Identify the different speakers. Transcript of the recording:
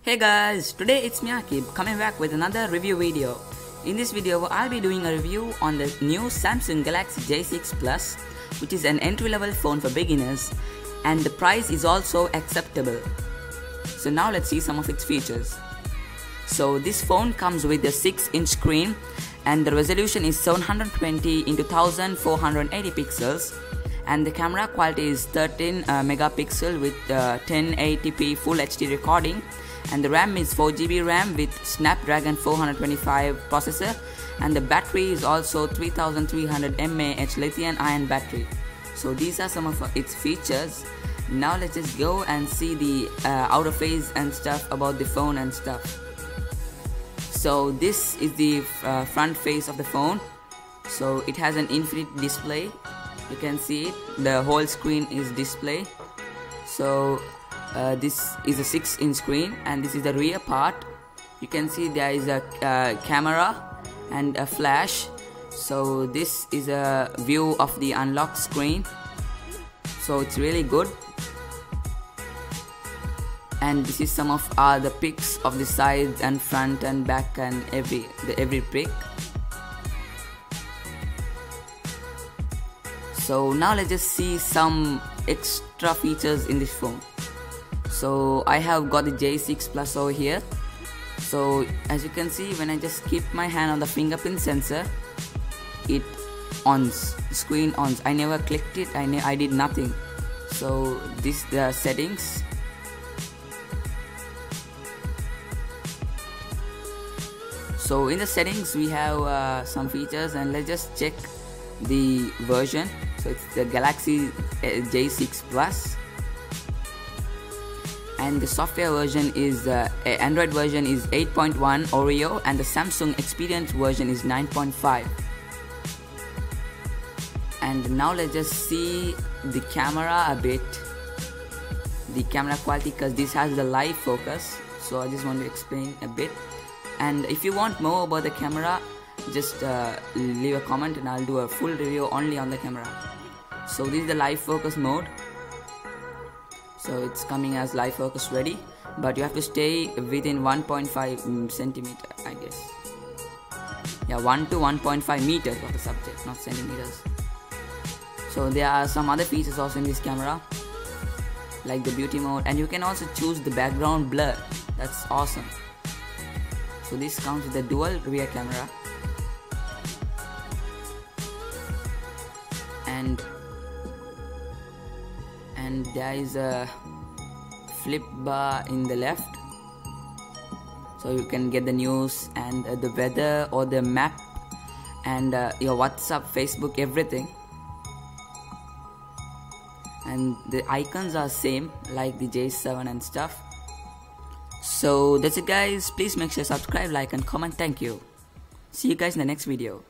Speaker 1: Hey guys, today it's me Akib coming back with another review video. In this video, I'll be doing a review on the new Samsung Galaxy J6 Plus, which is an entry-level phone for beginners, and the price is also acceptable. So now let's see some of its features. So this phone comes with a 6-inch screen and the resolution is 720 x 1480 pixels, and the camera quality is 13 megapixel with 1080p Full HD recording, and the RAM is 4GB RAM with Snapdragon 425 processor, and the battery is also 3300 mAh lithium-ion battery. So these are some of its features. Now let's just go and see the outer face and stuff about the phone and stuff. So this is the front face of the phone. So it has an infinite display. You can see it, the whole screen is display. So this is a 6-inch screen, and this is the rear part. You can see there is a camera and a flash. So this is a view of the unlocked screen. So it's really good. And this is some of the pics of the sides and front and back and every pic. So now let's just see some extra features in this phone. So I have got the J6 Plus over here. So as you can see, when I just keep my hand on the fingerprint sensor, it ons, the screen ons. I never clicked it, I did nothing. So this the settings. So in the settings we have some features, and let's just check the version. So it's the Galaxy J6 Plus, and the software version is Android version is 8.1 Oreo, and the Samsung Experience version is 9.5. And now let's just see the camera a bit, the camera quality, because this has the live focus. So I just want to explain a bit. And if you want more about the camera, just leave a comment and I'll do a full review only on the camera. So this is the live focus mode. So it's coming as live focus ready, but you have to stay within 1.5 centimeter, I guess. Yeah, 1 to 1.5 meters of the subject, not centimeters. So there are some other features also in this camera, like the beauty mode, and you can also choose the background blur. That's awesome. So this comes with a dual rear camera, and there is a flip bar in the left, so you can get the news and the weather or the map and your WhatsApp, Facebook, everything. And the icons are same like the J7 and stuff. So that's it guys, please make sure to subscribe, like and comment. Thank you. See you guys in the next video.